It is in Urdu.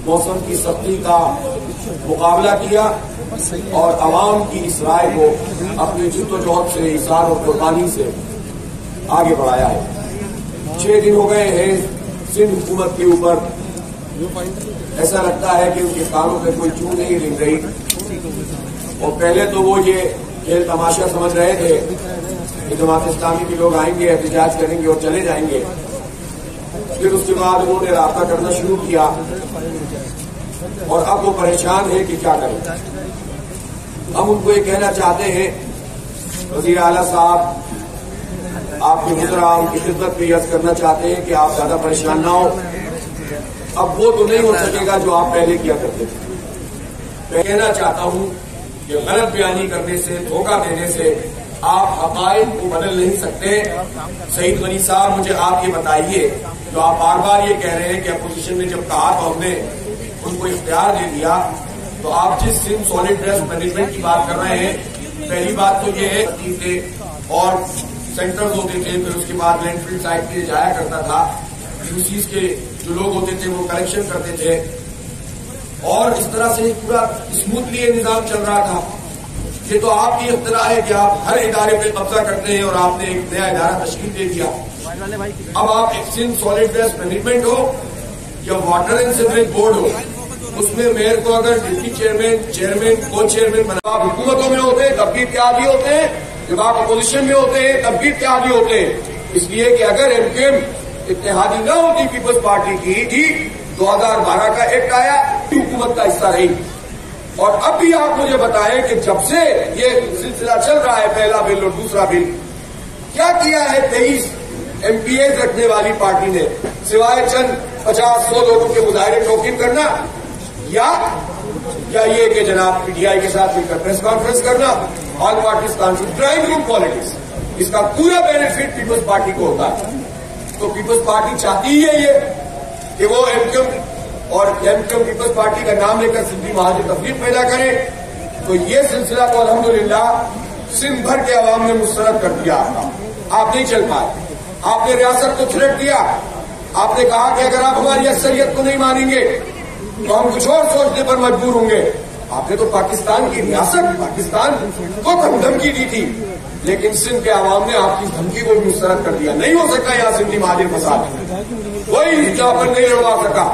موسم کی سختی کا مقابلہ کیا اور عوام کی اس رائے کو اپنی جدوجہد سے، ایثار اور قربانی سے آگے بڑھایا ہے۔ 6 دن ہو گئے ہیں سندھ حکومت کے اوپر، ایسا لگتا ہے کہ ان کے کانوں پہ کوئی چوٹ نہیں رنگ رہی، اور پہلے تو وہ یہ کھیل تماشا سمجھ رہے تھے کہ جماعت اسلامی کے لوگ آئیں گے، احتجاج کریں گے اور چلے جائیں گے۔ پھر اس کے بعد انہوں نے رابطہ کرنا شروع کیا اور اب وہ پریشان ہے کہ کیا کریں۔ ہم ان کو یہ کہنا چاہتے ہیں، وزیر اعلیٰ صاحب آپ کے محترم کی خدمت میں عرض کرنا چاہتے ہیں کہ آپ زیادہ پریشان نہ ہو۔ اب وہ تو نہیں ہو سکے گا جو آپ پہلے کیا کرتے تھے۔ میں کہنا چاہتا ہوں کہ غلط بیانی کرنے سے، دھوکہ دینے سے آپ حقائق کو بدل نہیں سکتے۔ سعید غنی صاحب، مجھے آپ یہ بتائیے، جو آپ بار بار یہ کہہ رہے ہیں کہ اپوزیشن نے جب کہا تو ہم نے ان کو اختیار دے دیا، تو آپ جس سندھ سالڈ ویسٹ مینجمنٹ کی بات کر رہے ہیں، پہلی بات تو یہ ہے کہ اور سینٹرز ہوتے تھے، پھر اس کے بعد لینڈ فیلڈ سائٹ کے جایا کرتا تھا، یوسیز کے جو لوگ ہوتے تھے وہ کلیکشن کرتے تھے، اور اس طرح سے پورا اسموتھلی یہ نظام چل رہا تھا۔ یہ تو آپ کی اختراع ہے کہ آپ ہر ادارے پہ قبضہ کرتے ہیں اور آپ نے ایک نیا ادارہ تشکیل دے دیا۔ اب آپ ایک سندھ سالڈ ویسٹ مینجمنٹ ہو یا واٹر اینڈ سیوریج بورڈ ہو، اس میں میئر کو اگر ڈپٹی چیئرمین کو چیئرمین بنا، آپ حکومتوں میں ہوتے ہیں تب بھی اتحادی ہوتے ہیں، جب آپ اپوزیشن میں ہوتے ہیں تب بھی اتحادی ہوتے ہیں۔ اس لیے کہ اگر ایم کیو ایم اتحادی نہ ہوتی پیپلز پارٹی کی، 2012 کا ایکٹ آیا، حکومت کا حصہ رہی۔ اور اب بھی آپ مجھے بتائیں کہ جب سے یہ سلسلہ چل رہا ہے، پہلا بل اور دوسرا بل، کیا کیا ہے 23 ایم پی ایز رکھنے والی پارٹی نے، سوائے چند 50-100 لوگوں کے مظاہرے ٹوکن کرنا، یا یہ کہ جناب پی ٹی آئی کے ساتھ مل کر پریس کانفرنس کرنا، all parties conference, drawing room politics, اس کا پورا بینیفٹ پیپلز پارٹی کو ہوتا ہے۔ تو پیپلز پارٹی چاہتی ہے یہ کہ وہ ایم کیو اور ایم کیو پیپلز پارٹی کا نام لے کر سندھی مہاجر تفریق پیدا کرے۔ تو یہ سلسلہ تو الحمدللہ سندھ بھر کے عوام نے مسترد کر دیا۔ آپ نہیں چل پائے، آپ نے ریاست کو چھلٹ دیا۔ آپ نے کہا کہ اگر آپ ہماری اکثریت کو نہیں مانیں گے تو ہم کچھ اور سوچنے پر مجبور ہوں گے۔ آپ نے تو پاکستان کی ریاست، پاکستان کو دھمکی دی تھی، لیکن سندھ کے عوام نے آپ کی دھمکی کو بھی مسترد کر دیا۔ نہیں ہو سکا یہاں سندھی مہاجر فساد، کوئی جہاں پر نہیں لڑوا سکا۔